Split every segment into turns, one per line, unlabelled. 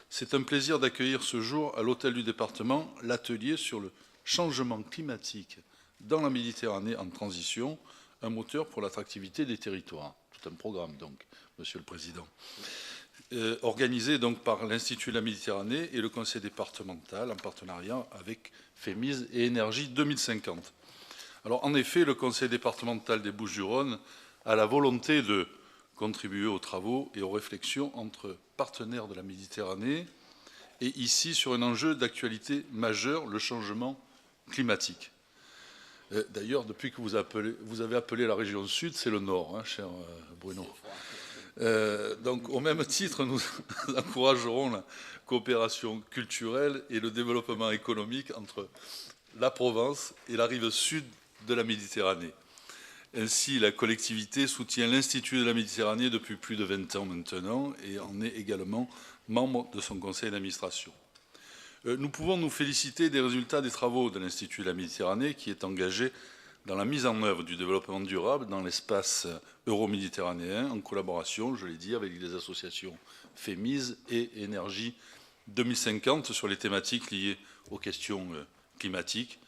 C'est un plaisir d'accueillir ce jour à l'hôtel du département l'atelier sur le changement climatique dans la Méditerranée en transition, un moteur pour l'attractivité des territoires. Tout un programme donc, Monsieur le Président. Organisé donc par l'Institut de la Méditerranée et le Conseil départemental en partenariat avec FEMIS et Énergie 2050. Alors en effet, le Conseil départemental des Bouches-du-Rhône a la volonté de contribuer aux travaux et aux réflexions entre partenaires de la Méditerranée et ici sur un enjeu d'actualité majeure, le changement climatique. D'ailleurs, depuis que vous avez appelé la région sud, c'est le nord, hein, cher Bruno. Donc, au même titre, nous encouragerons la coopération culturelle et le développement économique entre la Provence et la rive sud de la Méditerranée. Ainsi, la collectivité soutient l'Institut de la Méditerranée depuis plus de 20 ans maintenant et en est également membre de son conseil d'administration. Nous pouvons nous féliciter des résultats des travaux de l'Institut de la Méditerranée qui est engagé dans la mise en œuvre du développement durable dans l'espace euro-méditerranéen en collaboration, je l'ai dit, avec les associations FEMIS et Énergie 2050 sur les thématiques liées aux questions climatiques,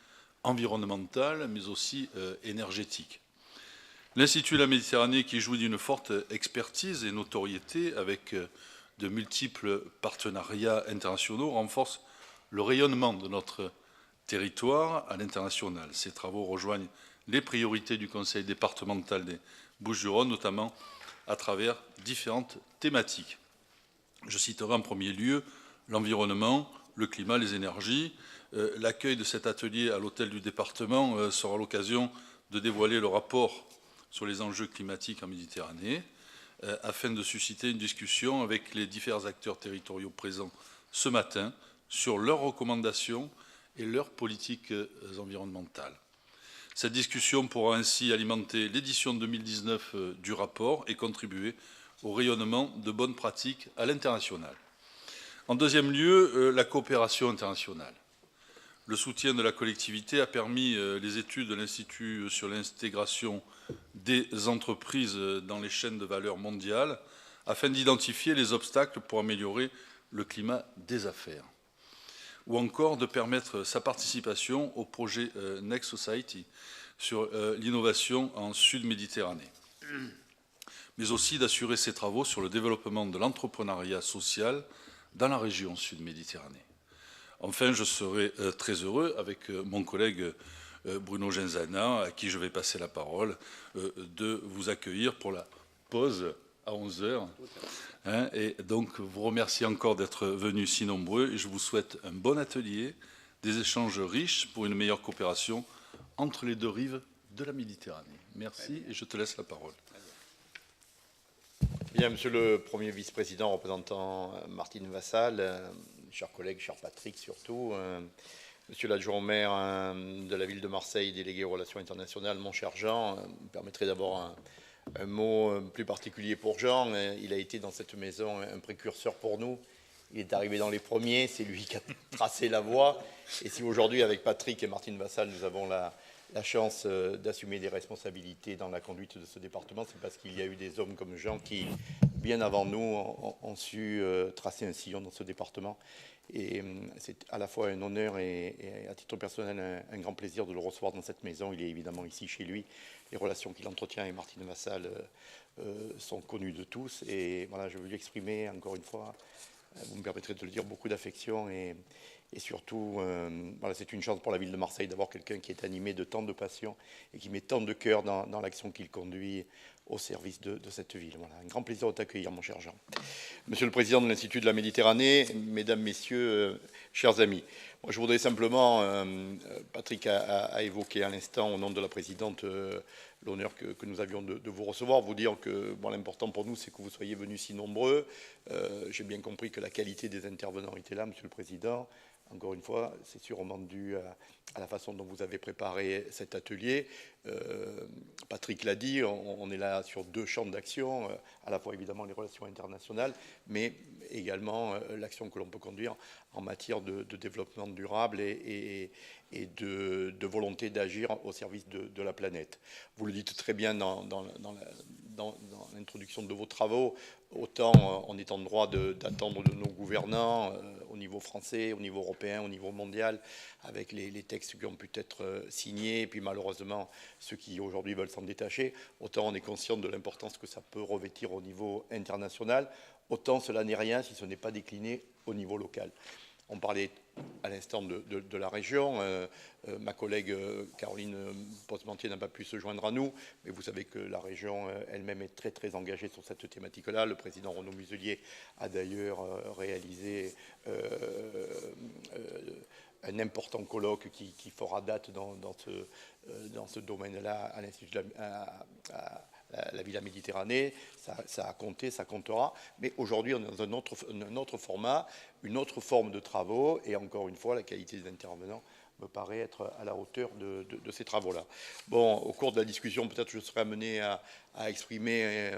environnementales, mais aussi énergétiques. L'Institut de la Méditerranée, qui jouit d'une forte expertise et notoriété avec de multiples partenariats internationaux, renforce le rayonnement de notre territoire à l'international. Ces travaux rejoignent les priorités du Conseil départemental des Bouches-du-Rhône, notamment à travers différentes thématiques. Je citerai en premier lieu l'environnement, le climat, les énergies. L'accueil de cet atelier à l'hôtel du département sera l'occasion de dévoiler le rapport sur les enjeux climatiques en Méditerranée, afin de susciter une discussion avec les différents acteurs territoriaux présents ce matin sur leurs recommandations et leurs politiques environnementales. Cette discussion pourra ainsi alimenter l'édition 2019 du rapport et contribuer au rayonnement de bonnes pratiques à l'international. En deuxième lieu, la coopération internationale. Le soutien de la collectivité a permis les études de l'Institut sur l'intégration des entreprises dans les chaînes de valeur mondiales afin d'identifier les obstacles pour améliorer le climat des affaires ou encore de permettre sa participation au projet Next Society sur l'innovation en Sud-Méditerranée, mais aussi d'assurer ses travaux sur le développement de l'entrepreneuriat social dans la région Sud-Méditerranée. Enfin, je serai très heureux, avec mon collègue Bruno Genzana, à qui je vais passer la parole, de vous accueillir pour la pause à 11 h. Hein, et donc, vous remercie encore d'être venus si nombreux et je vous souhaite un bon atelier, des échanges riches pour une meilleure coopération entre les deux rives de la Méditerranée. Merci et je te laisse la parole.
Bien, Monsieur le Premier Vice-président représentant Martine Vassal, chers collègues, cher Patrick surtout, Monsieur l'adjoint au maire de la ville de Marseille, délégué aux relations internationales, mon cher Jean, me permettrez d'abord un mot plus particulier pour Jean. Il a été dans cette maison un précurseur pour nous. Il est arrivé dans les premiers, c'est lui qui a tracé la voie. Et si aujourd'hui, avec Patrick et Martine Vassal, nous avons la chance d'assumer des responsabilités dans la conduite de ce département, c'est parce qu'il y a eu des hommes comme Jean qui, bien avant nous, ont su tracer un sillon dans ce département. Et c'est à la fois un honneur et à titre personnel un grand plaisir de le recevoir dans cette maison. Il est évidemment ici chez lui. Les relations qu'il entretient avec Martine Vassal sont connues de tous. Et voilà, je veux lui exprimer encore une fois, vous me permettrez de le dire, beaucoup d'affection et surtout, voilà, c'est une chance pour la ville de Marseille d'avoir quelqu'un qui est animé de tant de passion et qui met tant de cœur dans l'action qu'il conduit au service de cette ville. Voilà, un grand plaisir de t'accueillir, mon cher Jean. Monsieur le Président de l'Institut de la Méditerranée, Mesdames, Messieurs, chers amis, moi, je voudrais simplement, Patrick a évoqué à l'instant, au nom de la Présidente, l'honneur que nous avions de vous recevoir, vous dire que bon, l'important pour nous, c'est que vous soyez venus si nombreux. J'ai bien compris que la qualité des intervenants était là, Monsieur le Président. Encore une fois, c'est sûrement dû à la façon dont vous avez préparé cet atelier. Patrick l'a dit, on est là sur deux champs d'action, à la fois évidemment les relations internationales, mais également l'action que l'on peut conduire en matière de développement durable et de volonté d'agir au service de la planète. Vous le dites très bien dans dans l'introduction de vos travaux, autant on est en droit d'attendre de nos gouvernants au niveau français, au niveau européen, au niveau mondial, avec les textes qui ont pu être signés, et puis malheureusement ceux qui aujourd'hui veulent s'en détacher, autant on est conscient de l'importance que ça peut revêtir au niveau international, autant cela n'est rien si ce n'est pas décliné au niveau local. On parlait à l'instant de la région. Ma collègue Caroline Posmentier n'a pas pu se joindre à nous, mais vous savez que la région elle-même est très très engagée sur cette thématique-là. Le président Renaud Muselier a d'ailleurs réalisé un important colloque qui fera date dans ce domaine-là à l'Institut à la Villa Méditerranée. Ça a compté, ça comptera. Mais aujourd'hui, on est dans un autre format, une autre forme de travaux. Et encore une fois, la qualité des intervenants me paraît être à la hauteur de ces travaux-là. Bon, au cours de la discussion, peut-être je serai amené à exprimer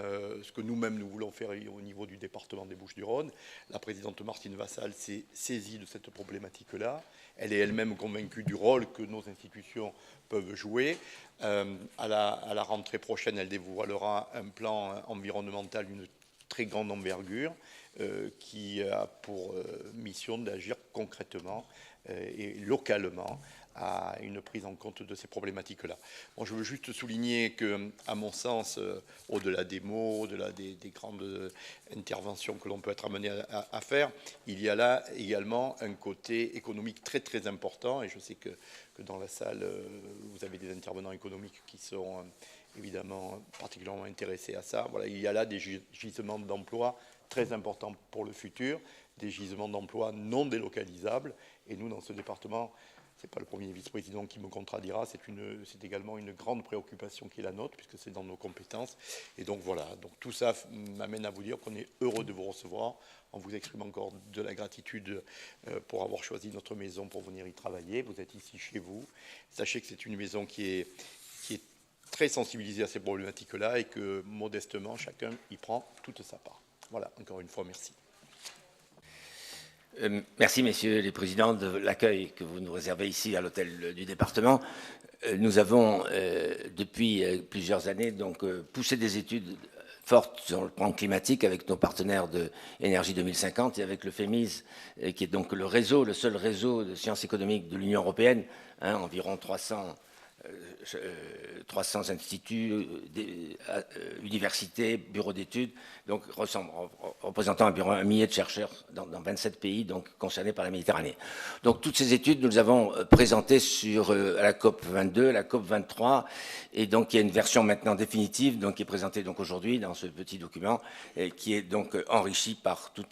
ce que nous-mêmes nous voulons faire au niveau du département des Bouches-du-Rhône. La présidente Martine Vassal s'est saisie de cette problématique-là. Elle est elle-même convaincue du rôle que nos institutions peuvent jouer. À la rentrée prochaine, elle dévoilera un plan environnemental d'une très grande envergure qui a pour mission d'agir concrètement et localement à une prise en compte de ces problématiques-là. Bon, je veux juste souligner que, à mon sens, au-delà des mots, au-delà des grandes interventions que l'on peut être amené à faire, il y a là également un côté économique très très important, et je sais que dans la salle, vous avez des intervenants économiques qui sont évidemment particulièrement intéressés à ça. Voilà, il y a là des gisements d'emplois très importants pour le futur, des gisements d'emplois non délocalisables, et nous, dans ce département, ce n'est pas le premier vice-président qui me contradira, c'est également une grande préoccupation qui est la nôtre, puisque c'est dans nos compétences. Et donc voilà, donc tout ça m'amène à vous dire qu'on est heureux de vous recevoir, en vous exprimant encore de la gratitude pour avoir choisi notre maison pour venir y travailler. Vous êtes ici chez vous. Sachez que c'est une maison qui est très sensibilisée à ces problématiques-là et que, modestement, chacun y prend toute sa part. Voilà, encore une fois, merci.
Merci, messieurs les présidents, de l'accueil que vous nous réservez ici à l'hôtel du département. Nous avons, depuis plusieurs années, donc, poussé des études fortes sur le plan climatique avec nos partenaires de Énergie 2050 et avec le FEMIS, qui est donc le seul réseau de sciences économiques de l'Union européenne, environ 300 instituts, universités, bureaux d'études, donc représentant environ 1 millier de chercheurs dans 27 pays donc concernés par la Méditerranée. Donc toutes ces études, nous les avons présentées à la COP 22, la COP 23, et donc il y a une version maintenant définitive donc qui est présentée donc aujourd'hui dans ce petit document et qui est donc enrichi par tous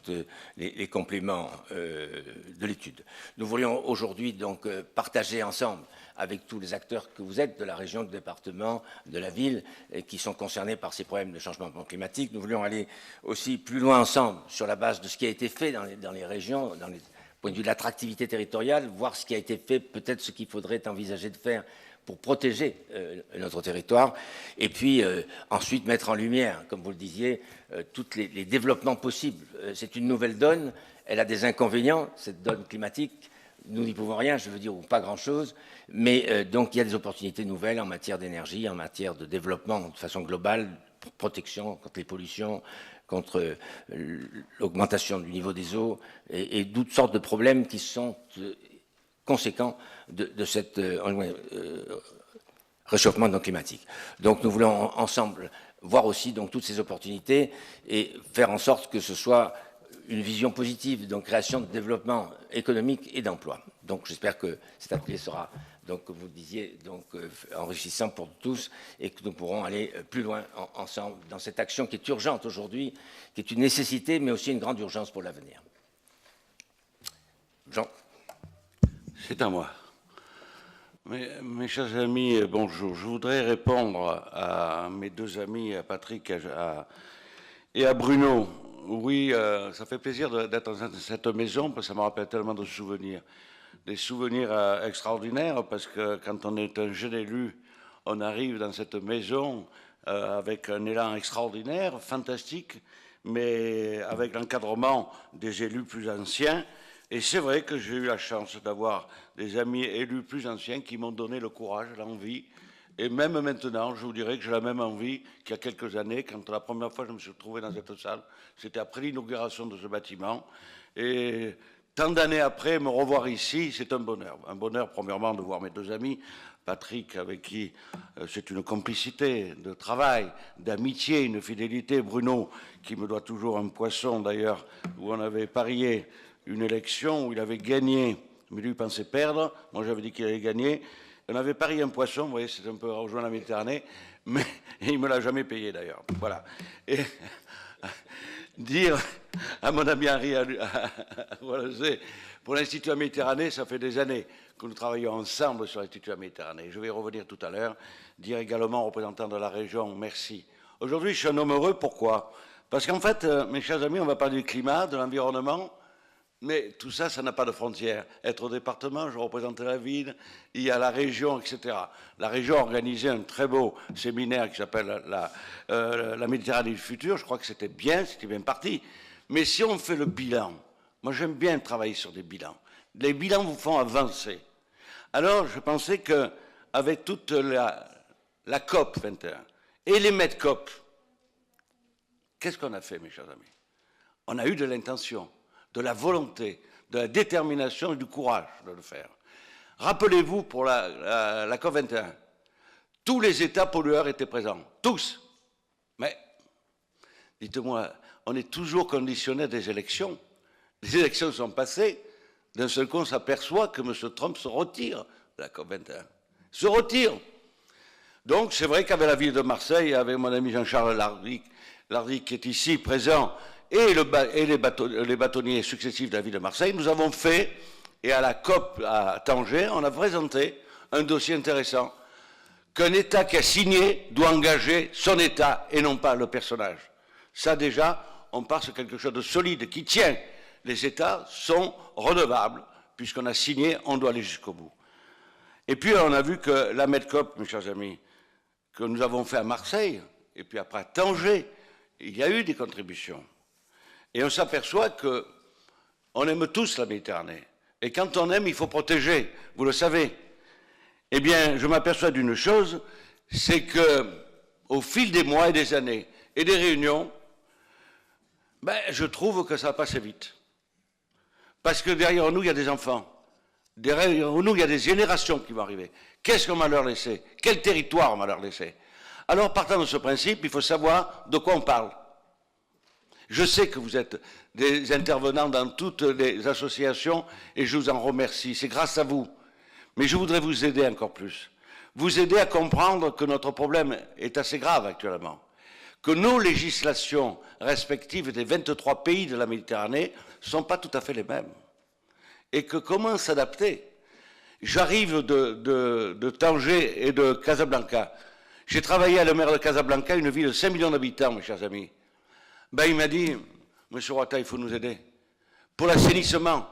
les compléments de l'étude. Nous voulions aujourd'hui donc partager ensemble avec tous les acteurs que vous êtes de la région, du département, de la ville, et qui sont concernés par ces problèmes de changement climatique. Nous voulions aller aussi plus loin ensemble sur la base de ce qui a été fait dans les régions, dans les points de vue de l'attractivité territoriale, voir ce qui a été fait, peut-être ce qu'il faudrait envisager de faire pour protéger notre territoire, et puis ensuite mettre en lumière, comme vous le disiez, tous les développements possibles. C'est une nouvelle donne, elle a des inconvénients, cette donne climatique. Nous n'y pouvons rien, je veux dire, ou pas grand-chose, mais donc il y a des opportunités nouvelles en matière d'énergie, en matière de développement de façon globale, protection contre les pollutions, contre l'augmentation du niveau des eaux, et toutes sortes de problèmes qui sont conséquents de cet réchauffement climatique. Donc nous voulons ensemble voir aussi donc, toutes ces opportunités et faire en sorte que ce soit une vision positive, donc création de développement économique et d'emploi. Donc j'espère que cet atelier sera, donc, comme vous le disiez, donc, enrichissant pour tous et que nous pourrons aller plus loin ensemble dans cette action qui est urgente aujourd'hui, qui est une nécessité, mais aussi une grande urgence pour l'avenir. Jean.
C'est à moi. Mes chers amis, bonjour. Je voudrais répondre à mes deux amis, à Patrick et à Bruno. Oui, ça fait plaisir d'être dans cette maison, parce que ça me rappelle tellement de souvenirs. Des souvenirs extraordinaires, parce que quand on est un jeune élu, on arrive dans cette maison avec un élan extraordinaire, fantastique, mais avec l'encadrement des élus plus anciens. Et c'est vrai que j'ai eu la chance d'avoir des amis élus plus anciens qui m'ont donné le courage, l'envie Et même maintenant, je vous dirais que j'ai la même envie qu'il y a quelques années, quand la première fois je me suis retrouvé dans cette salle, c'était après l'inauguration de ce bâtiment. Et tant d'années après, me revoir ici, c'est un bonheur. Un bonheur, premièrement, de voir mes deux amis, Patrick, avec qui c'est une complicité de travail, d'amitié, une fidélité. Bruno, qui me doit toujours un poisson, d'ailleurs, où on avait parié une élection, où il avait gagné, mais lui pensait perdre. Moi, j'avais dit qu'il allait gagner. On avait parié un poisson, vous voyez, c'est un peu rejoint la Méditerranée, mais il ne me l'a jamais payé d'ailleurs. Voilà. Et dire à mon ami Henri, voilà, pour l'Institut de la Méditerranée, ça fait des années que nous travaillons ensemble sur l'Institut de la Méditerranée. Je vais y revenir tout à l'heure. Dire également aux représentants de la région, merci. Aujourd'hui, je suis un homme heureux, pourquoi? Parce qu'en fait, mes chers amis, on va parler du climat, de l'environnement, mais tout ça, ça n'a pas de frontières. Être au département, je représentais la ville, il y a la région, etc. La région a organisé un très beau séminaire qui s'appelle la Méditerranée du futur. Je crois que c'était bien parti. Mais si on fait le bilan, moi j'aime bien travailler sur des bilans. Les bilans vous font avancer. Alors je pensais qu'avec toute la COP 21 et les MEDCOP, qu'est-ce qu'on a fait, mes chers amis? On a eu de l'intention, de la volonté, de la détermination et du courage de le faire. Rappelez-vous, pour la COP21, tous les États pollueurs étaient présents, tous. Mais, dites-moi, on est toujours conditionné à des élections. Les élections sont passées, d'un seul coup on s'aperçoit que M. Trump se retire de la COP21. Se retire. Donc c'est vrai qu'avec la ville de Marseille, avec mon ami Jean-Charles Lardy qui est ici présent, et les bâtonniers successifs de la ville de Marseille, nous avons fait, et à la COP à Tanger, on a présenté un dossier intéressant, qu'un État qui a signé doit engager son État et non pas le personnage. Ça déjà, on part sur quelque chose de solide, qui tient. Les États sont redevables, puisqu'on a signé, on doit aller jusqu'au bout. Et puis on a vu que la MEDCOP, mes chers amis, que nous avons fait à Marseille, et puis après à Tanger, il y a eu des contributions. Et on s'aperçoit qu'on aime tous la Méditerranée. Et quand on aime, il faut protéger, vous le savez. Eh bien, je m'aperçois d'une chose, c'est qu'au fil des mois et des années et des réunions, je trouve que ça va passer vite. Parce que derrière nous, il y a des enfants. Derrière nous, il y a des générations qui vont arriver. Qu'est-ce qu'on va leur laisser? Quel territoire on va leur laisser? Alors, partant de ce principe, il faut savoir de quoi on parle. Je sais que vous êtes des intervenants dans toutes les associations et je vous en remercie. C'est grâce à vous. Mais je voudrais vous aider encore plus. Vous aider à comprendre que notre problème est assez grave actuellement. Que nos législations respectives des 23 pays de la Méditerranée ne sont pas tout à fait les mêmes. Et que comment s'adapter? J'arrive de Tanger et de Casablanca. J'ai travaillé à la mer de Casablanca, une ville de 5 millions d'habitants, mes chers amis. Il m'a dit, monsieur Ouattara, il faut nous aider. Pour l'assainissement,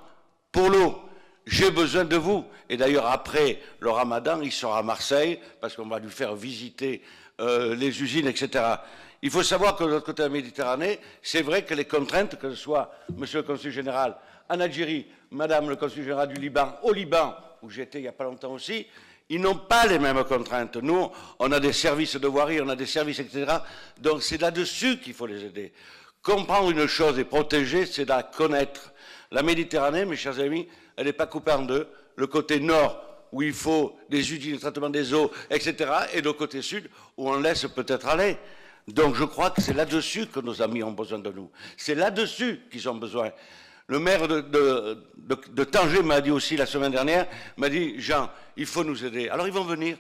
pour l'eau, j'ai besoin de vous. Et d'ailleurs, après le ramadan, il sera à Marseille, parce qu'on va lui faire visiter les usines, etc. Il faut savoir que de l'autre côté de la Méditerranée, c'est vrai que les contraintes, que ce soit monsieur le consul général en Algérie, madame le consul général du Liban, au Liban, où j'étais il n'y a pas longtemps aussi, ils n'ont pas les mêmes contraintes. Nous, on a des services de voirie, on a des services, etc. Donc c'est là-dessus qu'il faut les aider. Comprendre une chose et protéger, c'est la connaître. La Méditerranée, mes chers amis, elle n'est pas coupée en deux. Le côté nord, où il faut des usines de traitement des eaux, etc. Et le côté sud, où on laisse peut-être aller. Donc je crois que c'est là-dessus que nos amis ont besoin de nous. C'est là-dessus qu'ils ont besoin. Le maire de Tanger m'a dit aussi la semaine dernière, m'a dit, Jean, il faut nous aider. Alors ils vont venir.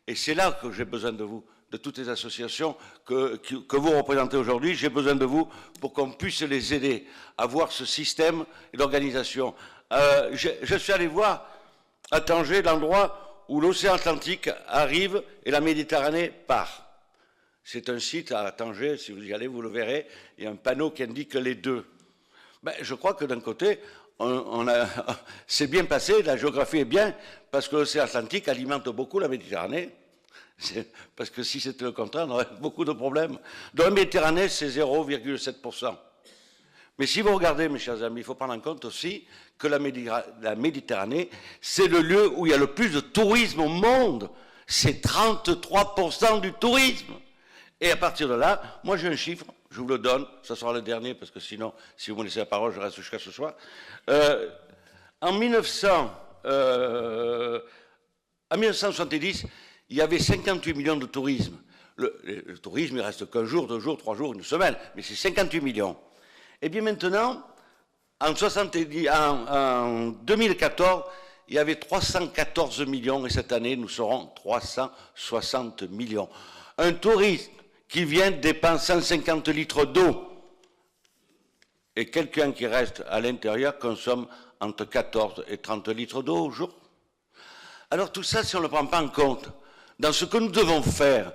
Et c'est là que j'ai besoin de vous, de toutes les associations que vous représentez aujourd'hui. J'ai besoin de vous pour qu'on puisse les aider à voir ce système d'organisation. Je suis allé voir à Tanger l'endroit où l'océan Atlantique arrive et la Méditerranée part. C'est un site à Tanger, si vous y allez, vous le verrez, il y a un panneau qui indique les deux. Je crois que d'un côté, c'est bien passé, la géographie est bien, parce que l'océan Atlantique alimente beaucoup la Méditerranée. Parce que si c'était le contraire, on aurait beaucoup de problèmes. Dans la Méditerranée, c'est 0,7%. Mais si vous regardez, mes chers amis, il faut prendre en compte aussi que la Méditerranée, c'est le lieu où il y a le plus de tourisme au monde. c'est 33% du tourisme. Et à partir de là, moi j'ai un chiffre, je vous le donne, ça sera le dernier, parce que sinon, si vous me laissez la parole, je reste jusqu'à ce soir. En 1970, il y avait 58 millions de tourisme. Le tourisme, il reste qu'un jour, 2 jours, 3 jours, une semaine, mais c'est 58 millions. Et bien maintenant, en 2014, il y avait 314 millions, et cette année, nous serons 360 millions. Un touriste qui vient dépenser 150 litres d'eau, et quelqu'un qui reste à l'intérieur consomme entre 14 et 30 litres d'eau au jour. Alors tout ça, si on ne le prend pas en compte, dans ce que nous devons faire,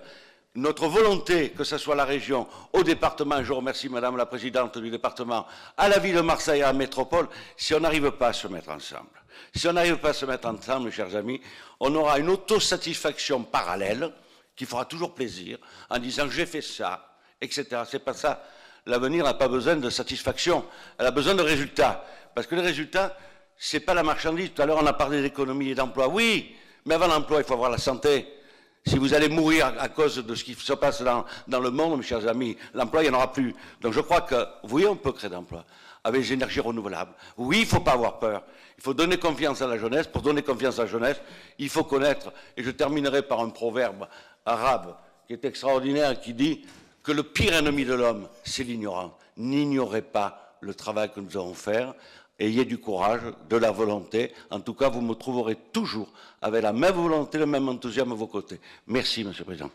notre volonté, que ce soit la région, au département, je remercie Madame la Présidente du département, à la ville de Marseille, à la métropole, si on n'arrive pas à se mettre ensemble, si on n'arrive pas à se mettre ensemble, mes chers amis, on aura une autosatisfaction parallèle qui fera toujours plaisir en disant j'ai fait ça, etc. C'est pas ça. L'avenir n'a pas besoin de satisfaction, elle a besoin de résultats. Parce que les résultats, c'est pas la marchandise. Tout à l'heure, on a parlé d'économie et d'emploi. Oui, mais avant l'emploi, il faut avoir la santé. Si vous allez mourir à cause de ce qui se passe dans le monde, mes chers amis, l'emploi, il n'y en aura plus. Donc je crois que, oui, on peut créer d'emplois avec les énergies renouvelables. Oui, il ne faut pas avoir peur. Il faut donner confiance à la jeunesse. Pour donner confiance à la jeunesse, il faut connaître, et je terminerai par un proverbe arabe qui est extraordinaire, qui dit que le pire ennemi de l'homme, c'est l'ignorance. N'ignorez pas le travail que nous allons faire. Ayez du courage, de la volonté. En tout cas, vous me trouverez toujours avec la même volonté, le même enthousiasme à vos côtés. Merci, Monsieur le Président.